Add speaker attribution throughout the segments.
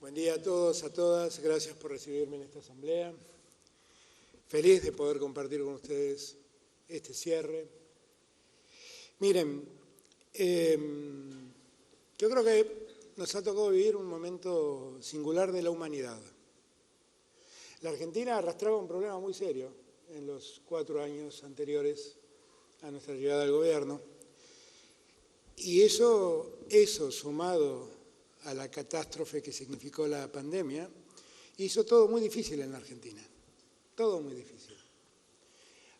Speaker 1: Buen día a todos, a todas. Gracias por recibirme en esta asamblea. Feliz de poder compartir con ustedes este cierre. Miren, yo creo que nos ha tocado vivir un momento singular de la humanidad. La Argentina arrastraba un problema muy serio en los 4 años anteriores a nuestra llegada al gobierno. Y eso sumado a la catástrofe que significó la pandemia, hizo todo muy difícil en la Argentina. Todo muy difícil.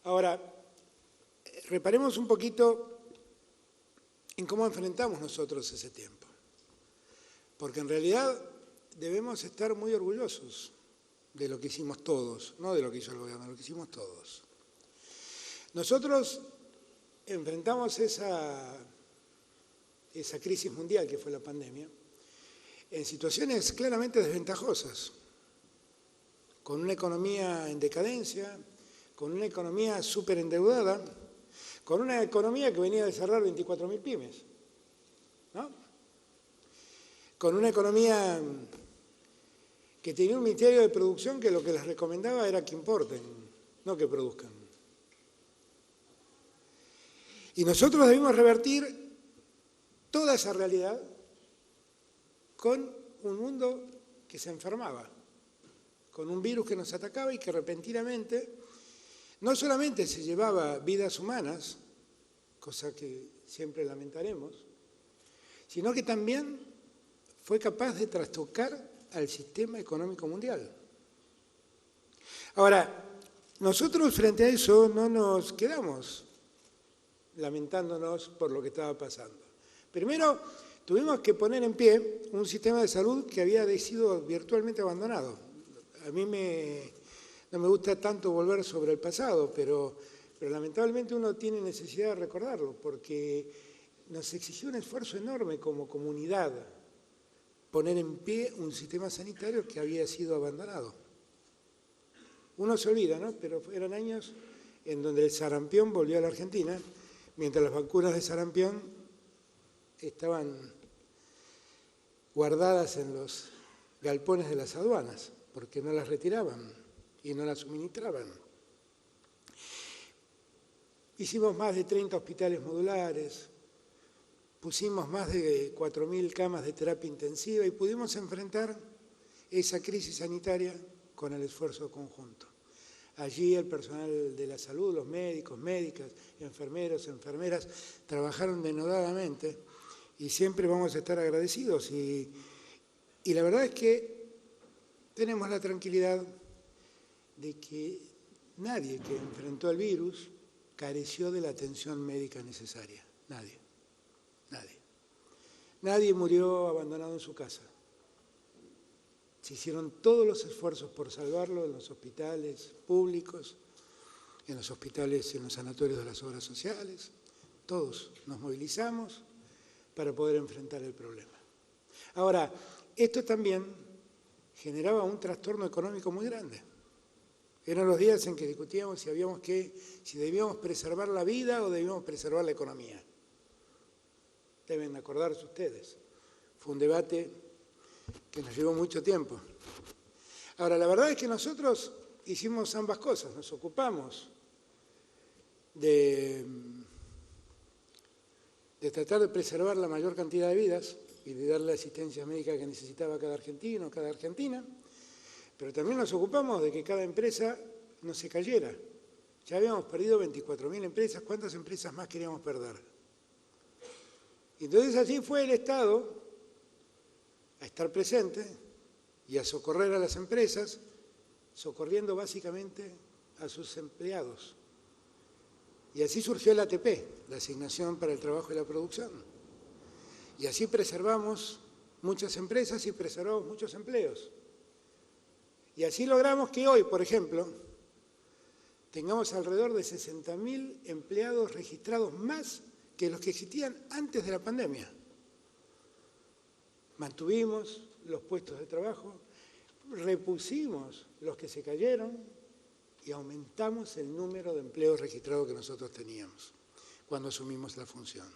Speaker 1: Ahora, reparemos un poquito en cómo enfrentamos nosotros ese tiempo. Porque en realidad debemos estar muy orgullosos de lo que hicimos todos, no de lo que hizo el gobierno, de lo que hicimos todos. Nosotros enfrentamos esa crisis mundial que fue la pandemia en situaciones claramente desventajosas, con una economía en decadencia, con una economía súper endeudada, con una economía que venía de cerrar 24.000 pymes, ¿no? Con una economía que tenía un ministerio de producción que lo que les recomendaba era que importen, no que produzcan. Y nosotros debimos revertir toda esa realidad con un mundo que se enfermaba, con un virus que nos atacaba y que repentinamente no solamente se llevaba vidas humanas, cosa que siempre lamentaremos, sino que también fue capaz de trastocar al sistema económico mundial. Ahora, nosotros frente a eso no nos quedamos lamentándonos por lo que estaba pasando. Primero, tuvimos que poner en pie un sistema de salud que había sido virtualmente abandonado. A mí no me gusta tanto volver sobre el pasado, pero lamentablemente uno tiene necesidad de recordarlo, porque nos exigió un esfuerzo enorme como comunidad poner en pie un sistema sanitario que había sido abandonado. Uno se olvida, ¿no? Pero eran años en donde el sarampión volvió a la Argentina, mientras las vacunas de sarampión estaban guardadas en los galpones de las aduanas, porque no las retiraban y no las suministraban. Hicimos más de 30 hospitales modulares, pusimos más de 4.000 camas de terapia intensiva y pudimos enfrentar esa crisis sanitaria con el esfuerzo conjunto. Allí el personal de la salud, los médicos, médicas, enfermeros, enfermeras, trabajaron denodadamente y siempre vamos a estar agradecidos. Y la verdad es que tenemos la tranquilidad de que nadie que enfrentó el virus careció de la atención médica necesaria. Nadie. Nadie murió abandonado en su casa. Se hicieron todos los esfuerzos por salvarlo en los hospitales públicos, en los hospitales, en los sanatorios de las obras sociales. Todos nos movilizamos para poder enfrentar el problema. Ahora, esto también generaba un trastorno económico muy grande. Eran los días en que discutíamos si debíamos preservar la vida o debíamos preservar la economía. Deben acordarse ustedes. Fue un debate que nos llevó mucho tiempo. Ahora, la verdad es que nosotros hicimos ambas cosas. Nos ocupamos de tratar de preservar la mayor cantidad de vidas y de darle la asistencia médica que necesitaba cada argentino, cada argentina, pero también nos ocupamos de que cada empresa no se cayera. Ya habíamos perdido 24.000 empresas, ¿cuántas empresas más queríamos perder? Y entonces así fue el Estado a estar presente y a socorrer a las empresas, socorriendo básicamente a sus empleados. Y así surgió el ATP, la Asignación para el Trabajo y la Producción. Y así preservamos muchas empresas y preservamos muchos empleos. Y así logramos que hoy, por ejemplo, tengamos alrededor de 60.000 empleados registrados más que los que existían antes de la pandemia. Mantuvimos los puestos de trabajo, repusimos los que se cayeron, y aumentamos el número de empleos registrados que nosotros teníamos cuando asumimos la función.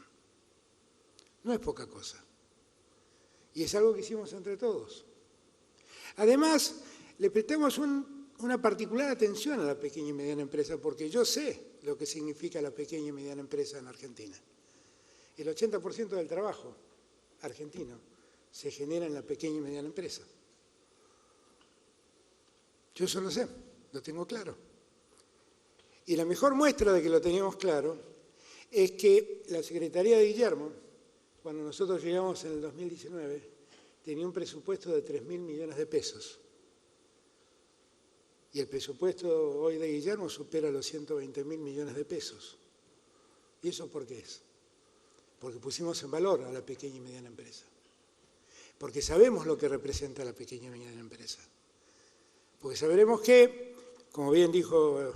Speaker 1: No es poca cosa. Y es algo que hicimos entre todos. Además, le prestamos una particular atención a la pequeña y mediana empresa, porque yo sé lo que significa la pequeña y mediana empresa en Argentina. El 80% del trabajo argentino se genera en la pequeña y mediana empresa. Yo eso lo sé, lo tengo claro. Y la mejor muestra de que lo teníamos claro es que la Secretaría de Guillermo, cuando nosotros llegamos en el 2019, tenía un presupuesto de 3.000 millones de pesos. Y el presupuesto hoy de Guillermo supera los 120.000 millones de pesos. ¿Y eso por qué es? Porque pusimos en valor a la pequeña y mediana empresa. Porque sabemos lo que representa la pequeña y mediana empresa. Porque sabremos que, como bien dijo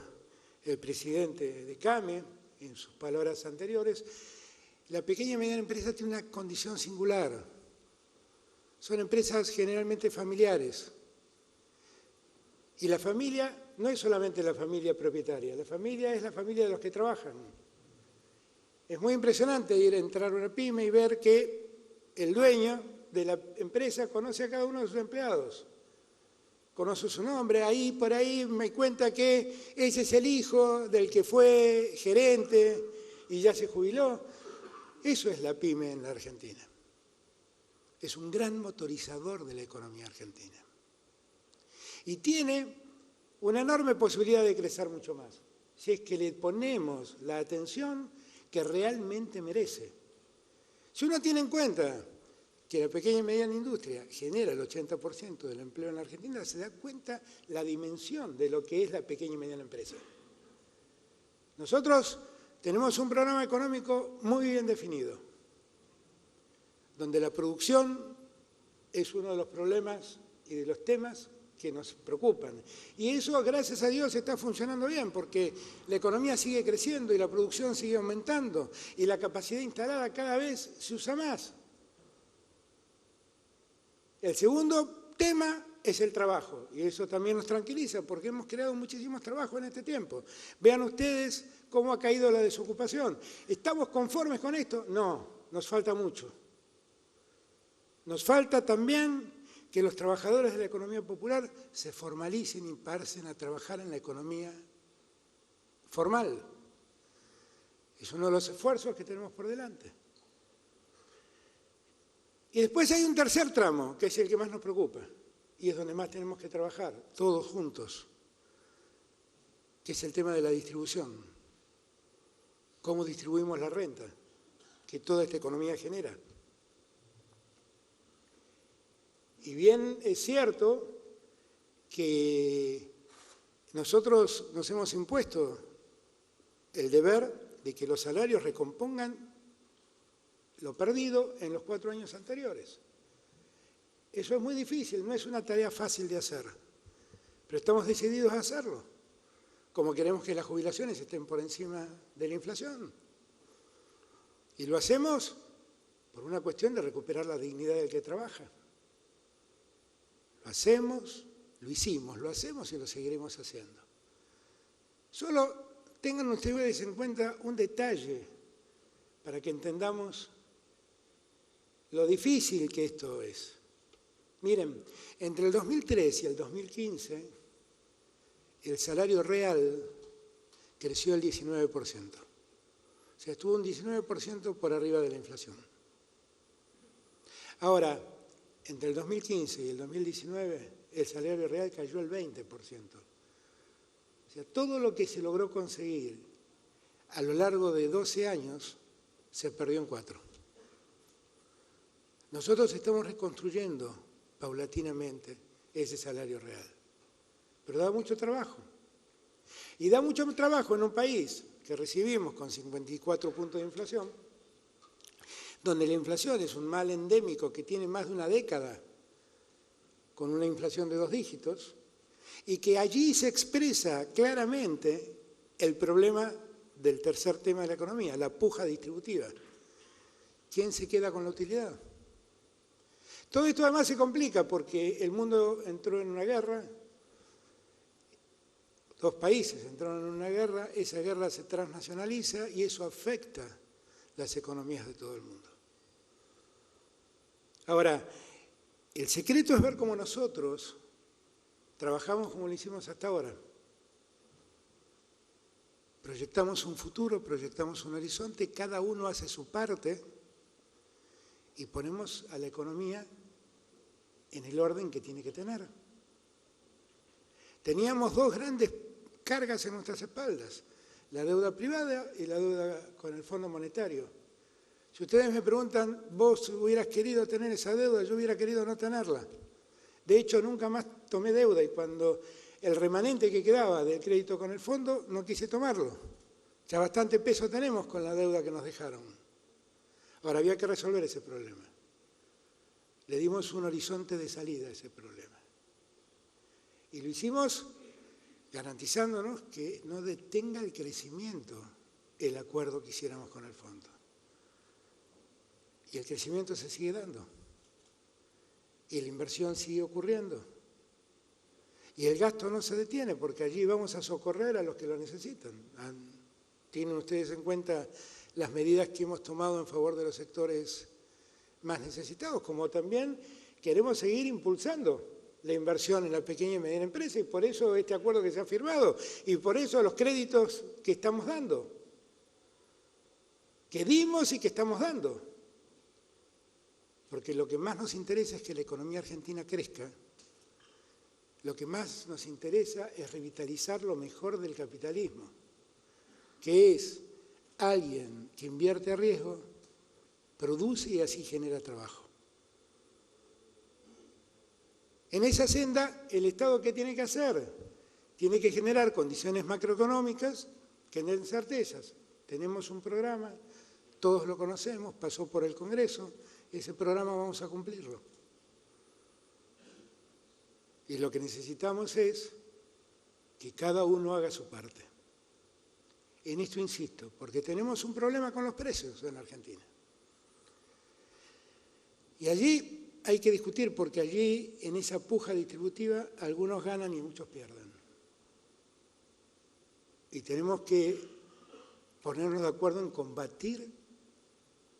Speaker 1: el presidente de CAME en sus palabras anteriores, la pequeña y mediana empresa tiene una condición singular. Son empresas generalmente familiares. Y la familia no es solamente la familia propietaria, la familia es la familia de los que trabajan. Es muy impresionante entrar a una pyme y ver que el dueño de la empresa conoce a cada uno de sus empleados. Conoce su nombre, ahí por ahí me cuenta que ese es el hijo del que fue gerente y ya se jubiló. Eso es la pyme en la Argentina. Es un gran motorizador de la economía argentina. Y tiene una enorme posibilidad de crecer mucho más, si es que le ponemos la atención que realmente merece. Si uno tiene en cuenta que la pequeña y mediana industria genera el 80% del empleo en la Argentina, se da cuenta la dimensión de lo que es la pequeña y mediana empresa. Nosotros tenemos un programa económico muy bien definido, donde la producción es uno de los problemas y de los temas que nos preocupan. Y eso, gracias a Dios, está funcionando bien, porque la economía sigue creciendo y la producción sigue aumentando y la capacidad instalada cada vez se usa más. El segundo tema es el trabajo, y eso también nos tranquiliza, porque hemos creado muchísimos trabajos en este tiempo. Vean ustedes cómo ha caído la desocupación. ¿Estamos conformes con esto? No, nos falta mucho. Nos falta también que los trabajadores de la economía popular se formalicen y pasen a trabajar en la economía formal. Es uno de los esfuerzos que tenemos por delante. Y después hay un tercer tramo, que es el que más nos preocupa, y es donde más tenemos que trabajar, todos juntos, que es el tema de la distribución. Cómo distribuimos la renta que toda esta economía genera. Y bien es cierto que nosotros nos hemos impuesto el deber de que los salarios recompongan lo perdido en los 4 años anteriores. Eso es muy difícil, no es una tarea fácil de hacer, pero estamos decididos a hacerlo, como queremos que las jubilaciones estén por encima de la inflación. Y lo hacemos por una cuestión de recuperar la dignidad del que trabaja. Lo hacemos, lo hicimos, lo hacemos y lo seguiremos haciendo. Solo tengan ustedes en cuenta un detalle para que entendamos lo difícil que esto es. Miren, entre el 2003 y el 2015, el salario real creció el 19%. O sea, estuvo un 19% por arriba de la inflación. Ahora, entre el 2015 y el 2019, el salario real cayó el 20%. O sea, todo lo que se logró conseguir a lo largo de 12 años se perdió en 4. Nosotros estamos reconstruyendo paulatinamente ese salario real, pero da mucho trabajo. Y da mucho trabajo en un país que recibimos con 54 puntos de inflación, donde la inflación es un mal endémico que tiene más de una década con una inflación de 2 dígitos, y que allí se expresa claramente el problema del tercer tema de la economía, la puja distributiva. ¿Quién se queda con la utilidad? Todo esto además se complica porque el mundo entró en una guerra, 2 países entraron en una guerra, esa guerra se transnacionaliza y eso afecta las economías de todo el mundo. Ahora, el secreto es ver cómo nosotros trabajamos como lo hicimos hasta ahora. Proyectamos un futuro, proyectamos un horizonte, cada uno hace su parte y ponemos a la economía en el orden que tiene que tener. Teníamos dos grandes cargas en nuestras espaldas, la deuda privada y la deuda con el Fondo Monetario. Si ustedes me preguntan, vos hubieras querido tener esa deuda, yo hubiera querido no tenerla. De hecho, nunca más tomé deuda y cuando el remanente que quedaba del crédito con el fondo, no quise tomarlo. Ya bastante peso tenemos con la deuda que nos dejaron. Ahora, había que resolver ese problema. Le dimos un horizonte de salida a ese problema. Y lo hicimos garantizándonos que no detenga el crecimiento el acuerdo que hiciéramos con el fondo. Y el crecimiento se sigue dando. Y la inversión sigue ocurriendo. Y el gasto no se detiene porque allí vamos a socorrer a los que lo necesitan. ¿Tienen ustedes en cuenta las medidas que hemos tomado en favor de los sectores más necesitados? Como también queremos seguir impulsando la inversión en la pequeña y mediana empresa y por eso este acuerdo que se ha firmado y por eso los créditos que estamos dando, que dimos y que estamos dando. Porque lo que más nos interesa es que la economía argentina crezca. Lo que más nos interesa es revitalizar lo mejor del capitalismo, que es alguien que invierte a riesgo, produce y así genera trabajo. En esa senda, ¿el Estado qué tiene que hacer? Tiene que generar condiciones macroeconómicas que den certezas. Tenemos un programa, todos lo conocemos, pasó por el Congreso, ese programa vamos a cumplirlo. Y lo que necesitamos es que cada uno haga su parte. En esto insisto, porque tenemos un problema con los precios en Argentina. Y allí hay que discutir, porque allí, en esa puja distributiva, algunos ganan y muchos pierden. Y tenemos que ponernos de acuerdo en combatir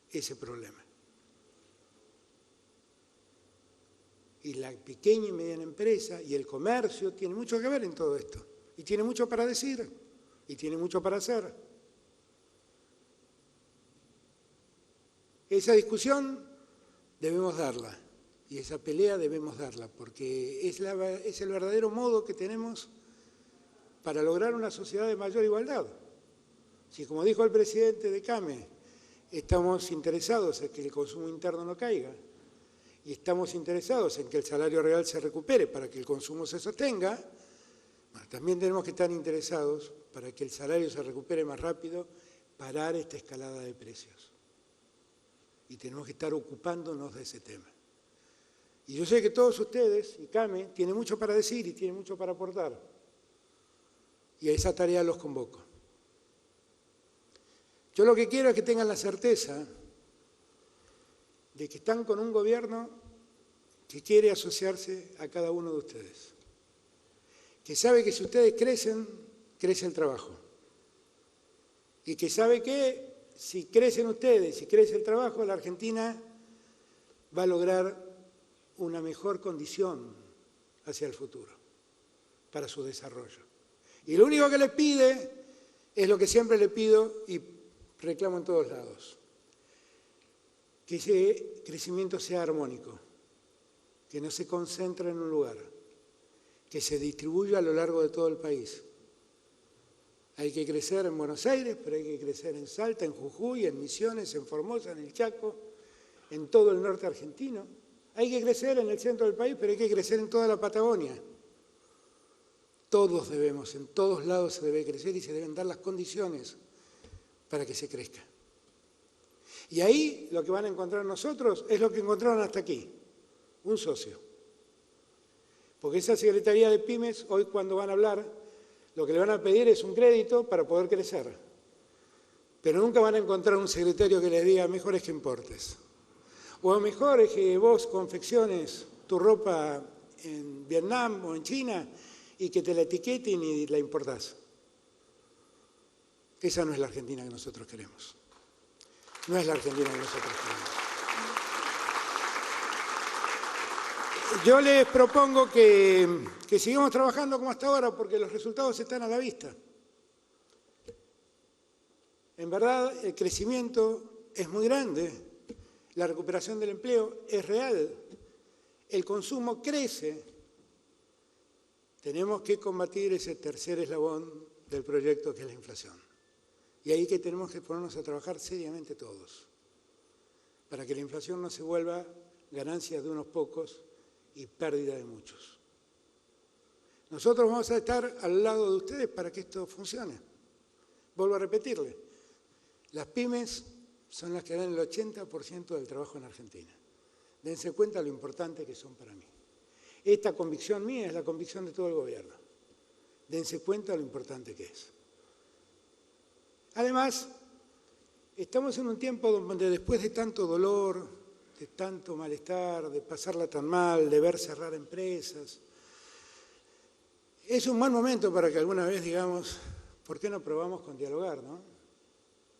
Speaker 1: ese problema. Y la pequeña y mediana empresa y el comercio tienen mucho que ver en todo esto. Y tiene mucho para decir, y tiene mucho para hacer. Esa discusión debemos darla, y esa pelea debemos darla, porque es el verdadero modo que tenemos para lograr una sociedad de mayor igualdad. Si, como dijo el presidente de CAME, estamos interesados en que el consumo interno no caiga, y estamos interesados en que el salario real se recupere para que el consumo se sostenga, bueno, también tenemos que estar interesados para que el salario se recupere más rápido, parar esta escalada de precios. Y tenemos que estar ocupándonos de ese tema. Y yo sé que todos ustedes, y CAME, tienen mucho para decir y tienen mucho para aportar. Y a esa tarea los convoco. Yo lo que quiero es que tengan la certeza de que están con un gobierno que quiere asociarse a cada uno de ustedes, que sabe que si ustedes crecen, crece el trabajo, y que sabe que si crecen ustedes, si crece el trabajo, la Argentina va a lograr una mejor condición hacia el futuro, para su desarrollo. Y lo único que les pide es lo que siempre le pido y reclamo en todos lados: que ese crecimiento sea armónico, que no se concentre en un lugar, que se distribuya a lo largo de todo el país. Hay que crecer en Buenos Aires, pero hay que crecer en Salta, en Jujuy, en Misiones, en Formosa, en el Chaco, en todo el norte argentino. Hay que crecer en el centro del país, pero hay que crecer en toda la Patagonia. Todos debemos, en todos lados se debe crecer y se deben dar las condiciones para que se crezca. Y ahí lo que van a encontrar nosotros es lo que encontraron hasta aquí, un socio. Porque esa Secretaría de Pymes, hoy cuando van a hablar, lo que le van a pedir es un crédito para poder crecer. Pero nunca van a encontrar un secretario que les diga: mejor es que importes. O mejor es que vos confecciones tu ropa en Vietnam o en China y que te la etiqueten y la importás. Esa no es la Argentina que nosotros queremos. No es la Argentina que nosotros queremos. Yo les propongo que sigamos trabajando como hasta ahora porque los resultados están a la vista. En verdad, el crecimiento es muy grande, la recuperación del empleo es real, el consumo crece. Tenemos que combatir ese tercer eslabón del proyecto que es la inflación. Y ahí que tenemos que ponernos a trabajar seriamente todos, para que la inflación no se vuelva ganancia de unos pocos y pérdida de muchos. Nosotros vamos a estar al lado de ustedes para que esto funcione. Vuelvo a repetirle, las pymes son las que dan el 80% del trabajo en Argentina. Dense cuenta lo importante que son para mí. Esta convicción mía es la convicción de todo el gobierno. Dense cuenta lo importante que es. Además, estamos en un tiempo donde después de tanto dolor, de tanto malestar, de pasarla tan mal, de ver cerrar empresas, es un mal momento para que alguna vez digamos, ¿por qué no probamos con dialogar, no?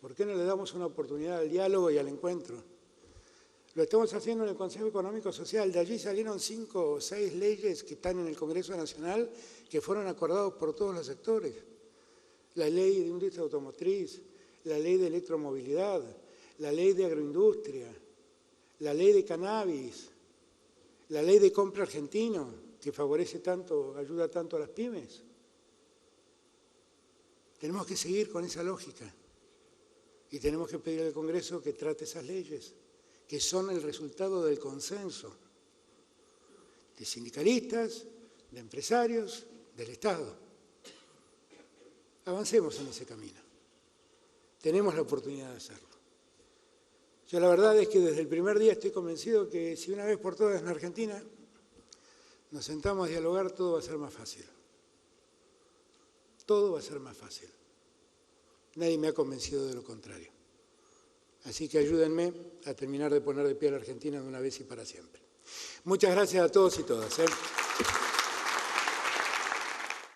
Speaker 1: ¿Por qué no le damos una oportunidad al diálogo y al encuentro? Lo estamos haciendo en el Consejo Económico Social. De allí salieron 5 o 6 leyes que están en el Congreso Nacional que fueron acordados por todos los sectores. La ley de industria automotriz, la ley de electromovilidad, la ley de agroindustria, la ley de cannabis, la ley de compra argentino, que favorece tanto, ayuda tanto a las pymes. Tenemos que seguir con esa lógica. Y tenemos que pedir al Congreso que trate esas leyes, que son el resultado del consenso de sindicalistas, de empresarios, del Estado. Avancemos en ese camino. Tenemos la oportunidad de hacerlo. Yo la verdad es que desde el primer día estoy convencido que si una vez por todas en Argentina nos sentamos a dialogar, todo va a ser más fácil. Todo va a ser más fácil. Nadie me ha convencido de lo contrario. Así que ayúdenme a terminar de poner de pie a la Argentina de una vez y para siempre. Muchas gracias a todos y todas.